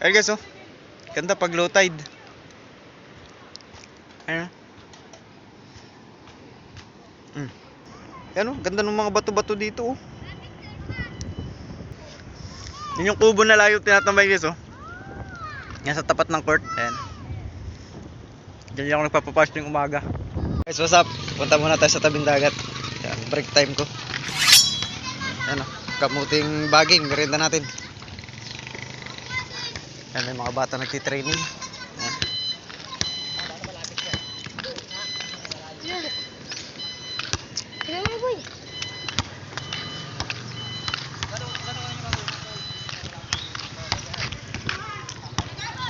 Ayun guys, oh. Ganda pag low tide. Ayun. Ayun, oh. Ganda ng mga bato-bato dito, oh. Yun yung kubo na layo tinatambay guys, oh. Yan sa tapat ng court. Ayan. Diyan ako nagpapapash ng umaga. Guys, what's up? Punta muna tayo sa tabing dagat. Yan, break time ko. Ayan, oh. Kamuting baging, merienda natin. Yan, may mga bata nagtitraining. Yan.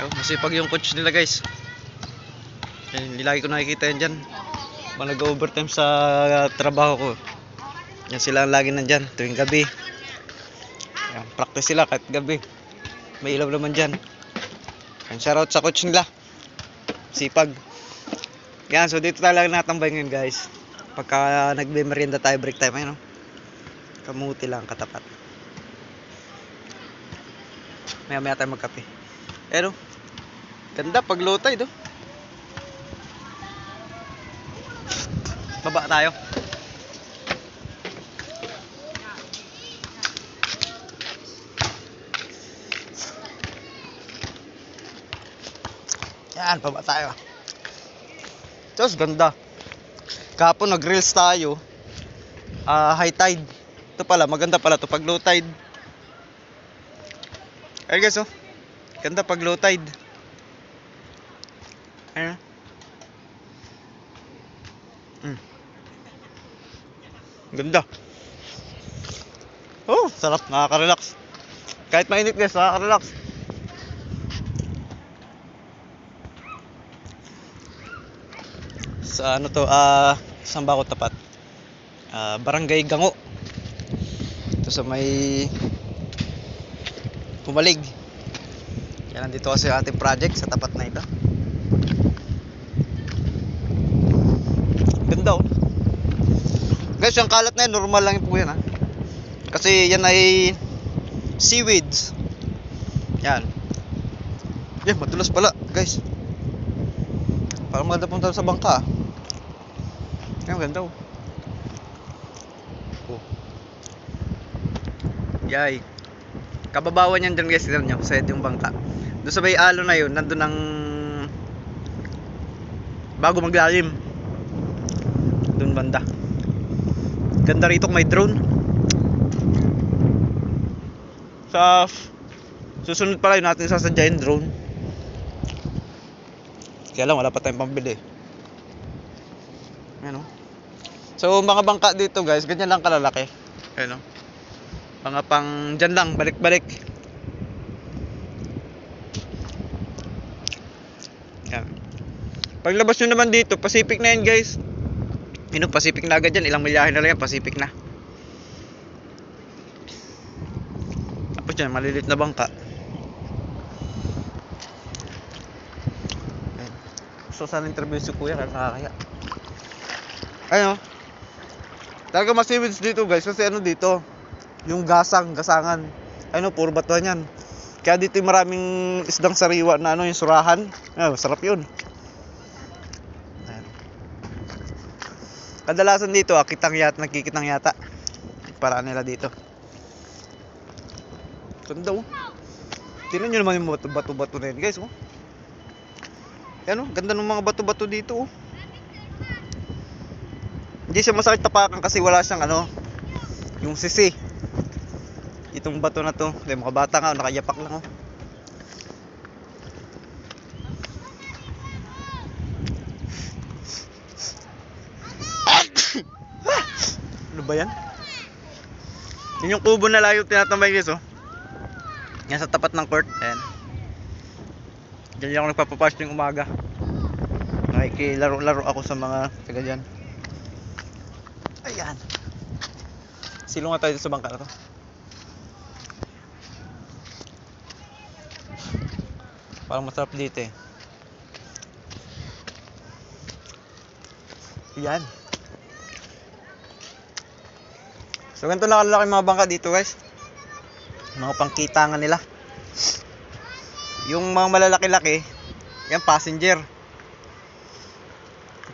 Oh, masipag yung coach nila guys. Yan, lagi ko nakikita yan dyan. Pag nag-overtime sa trabaho ko. Yan sila ang lagi nandyan tuwing gabi. Yan, practice sila kahit gabi. May ilaw naman dyan. Yan, shoutout sa coach nila. Sipag. Yan, so dito talaga natambay ngayon guys. Pagka nagbe-merienda tayo, break time, ayun, no? Kamuti lang katapat. Maya-maya tayo magkape. Pero ganda pag low tide, oh. Baba tayo. Yan, baba tayo. Diyos, ganda. Kahapon nag-reels tayo. High tide. Ito pala, maganda pala to pag low tide. Ayun guys, oh. Ganda pag low tide. Ayun. Ganda. Oh, sarap, nakaka-relax. Kahit mainit guys, nakaka-relax. Sa ano to, saan ba ako tapat? Barangay Gango. Ito sa may Pumalig. Yan, nandito kasi ating project sa tapat na ito. Ganda, oh. Guys, yung kalat na yan, normal lang po yan, ha. Kasi yan ay seaweeds. Yan. Yan, madulas pala, guys. Parang maganda punta sa bangka, ah. Yan, ganda, oh. Oh. Yay. Kababawan yan dyan guys, tignan nyo, sa yung bangka. Doon sa may alo na yun, nandun ang bago maglalim. Doon banda. Ganda rito kung may drone. Sa susunod pala yun natin sasadyain drone. Kaya lang wala pa tayong pambili. Ayan, oh. So mga bangka dito guys, ganyan lang kalalaki. Ayan, oh. Mga pang dyan lang, balik-balik. Yan. Paglabas nyo naman dito, Pacific na yan guys. Pacific na agad yan, ilang milyahe na lang yan, Pacific na. Tapos yan, malilit na bangka. Ayan. So sana interview si kuya, kaya nakakaya. Ayun, talaga mas seaweeds dito guys, kasi ano dito, yung gasangan. Ayun, puro batuhan yan. Kaya dito yung maraming isdang sariwa na ano, yung surahan. Sarap yun. Ayan. Kadalasan dito, nakikitang yata. Paraan nila dito. Ganda, oh. Tingnan nyo naman yung bato-bato na yun guys, oh. Ayan, oh, ganda ng mga bato-bato dito, oh. Hindi siya masakit tapakan kasi wala siyang ano, yung sisi. Itong bato na to, may mga bata nga, nakayapak lang, oh. Ano ba yan? Yun yung kubo na layo tinatambay guys, oh. Yan sa tapat ng court. Ayan. Diyan ako nagpapapash ng umaga. Nakikilaro-laro ako sa mga taga dyan. Ayan. Silungan tayo sa bangka na to. Parang masarap dito, eh. Ayan. So ganito lang kalaki mga bangka dito guys. Mga pangkitangan nila. Yung mga malalaki-laki, yan passenger.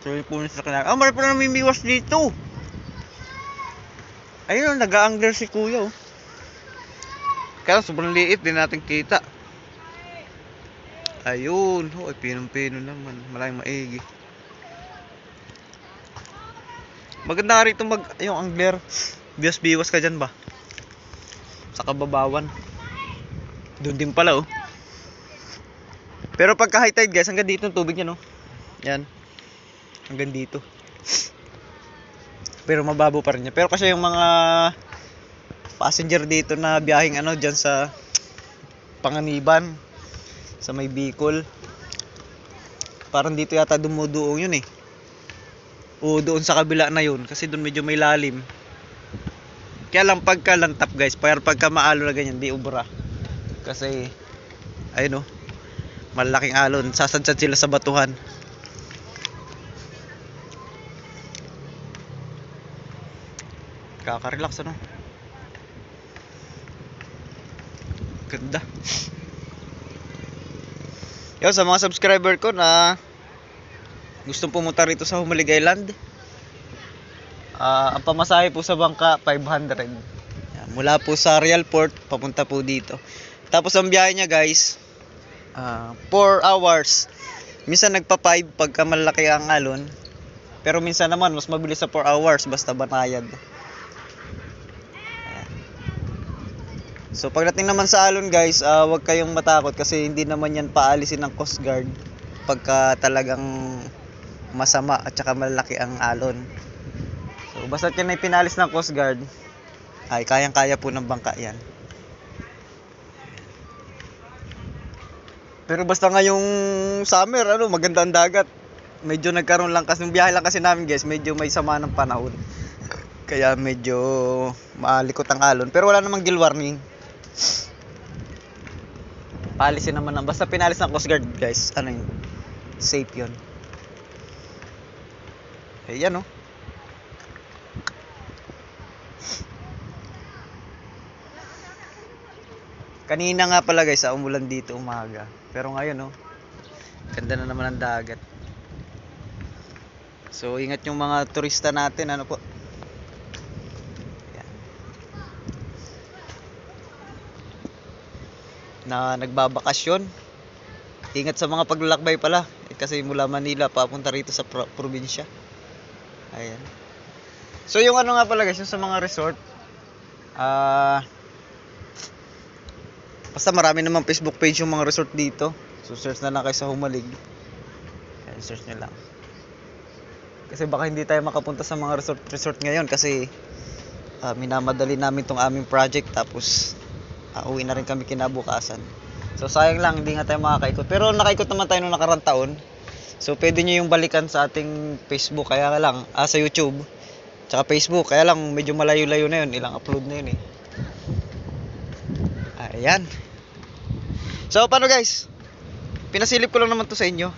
So yung puno sa kanal. Marami pa na namimiwas dito. Ayun, nag-a-angler si kuya oh. Kaya sobrang liit, din natin kita. Ayun, oh, pinong-pino naman. Malayang maigi. Maganda nga rito yung angler. Biwas-biwas ka dyan ba? Sa kababawan. Doon din pala oh. Pero pagka high tide guys, hanggang dito ang tubig niya no. Yan. Hanggang dito. Pero mababaw pa rin niya. Pero kasi yung mga passenger dito na biyaheng ano dyan sa Panganiban, sa may Bicol, parang dito yata dumuduong yun eh. O doon sa kabila na yun, kasi doon medyo may lalim. Kaya lang pagka lantap guys, pero pagka maalo na ganyan, di ubra. Kasi ayun oh, malaking alon, sasadsad sila sa batuhan. Kaka-relax ano. Ganda. Yo, sa mga subscriber ko na gustong pumunta rito sa Humalig Island, ang pamasahe po sa bangka 500. Yan, mula po sa Real Port papunta po dito. Tapos ang biyahe niya guys, 4 hours. Minsan nagpa 5 pagka malaki ang alon. Pero minsan naman mas mabilis sa 4 hours basta banayad. So pagdating naman sa alon guys, huwag kayong matakot kasi hindi naman yan paalisin ng Coast Guard pagka talagang masama at saka malaki ang alon. So basta yan ay pinalis ng Coast Guard, ay kayang-kaya po ng bangka yan. Pero basta ngayong summer, ano, maganda ang dagat. Medyo nagkaroon lang kasi, yung biyahe lang kasi namin guys, medyo may sama ng panahon. Kaya medyo maalikot ang alon. Pero wala namang gill warning. Paalisin naman lang. Basta pinalis ng Coast Guard guys, ano yun, safe yun. Ayan oh. Kanina nga pala guys, umulan dito umaga. Pero ngayon oh, ganda na naman ang dagat. So ingat yung mga turista natin, ano po. Ayan. Na nagbabakasyon. Ingat sa mga paglalakbay pala. Kasi mula Manila papunta rito sa probinsya. Ayan. So yung ano nga pala guys, yung sa mga resort, basta marami namang Facebook page yung mga resort dito. So search na lang kayo sa Humalig. Ayan, search nyo lang. Kasi baka hindi tayo makapunta sa mga resort ngayon kasi minamadali namin tong aming project, tapos uwi na rin kami kinabukasan. So sayang lang, hindi nga tayo makakaikot. Pero nakaikot naman tayo noong nakarang taon. So pwede nyo yung balikan sa ating Facebook, kaya lang, sa YouTube tsaka Facebook, kaya lang medyo malayo-layo na yun, ilang upload na yun eh. Ayan. So paano guys, pinasilip ko lang naman to sa inyo.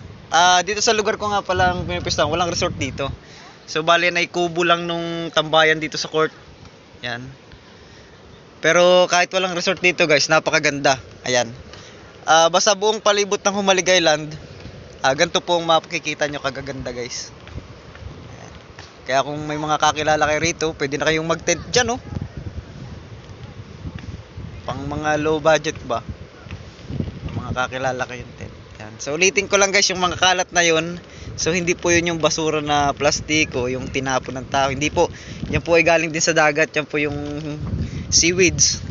Dito sa lugar ko nga palang pinipistahan, walang resort dito. So bali na ikubo lang nung tambayan dito sa court. Yan. Pero kahit walang resort dito guys, napakaganda. Ayan. Basta buong palibot ng Humalig Island, ganito po ang makikita nyo kagaganda guys. Ayan. Kaya kung may mga kakilala kayo rito, pwede na kayong mag-tent dyan oh. Pang mga low budget ba, mga kakilala kayong tent. Yan. So ulitin ko lang guys yung mga kalat na yun. So hindi po yun yung basura na plastic o yung tinapon ng tao. Hindi po. Yan po ay galing din sa dagat. Yan po yung seaweeds.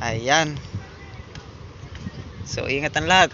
Ayan. So ingat ang lahat.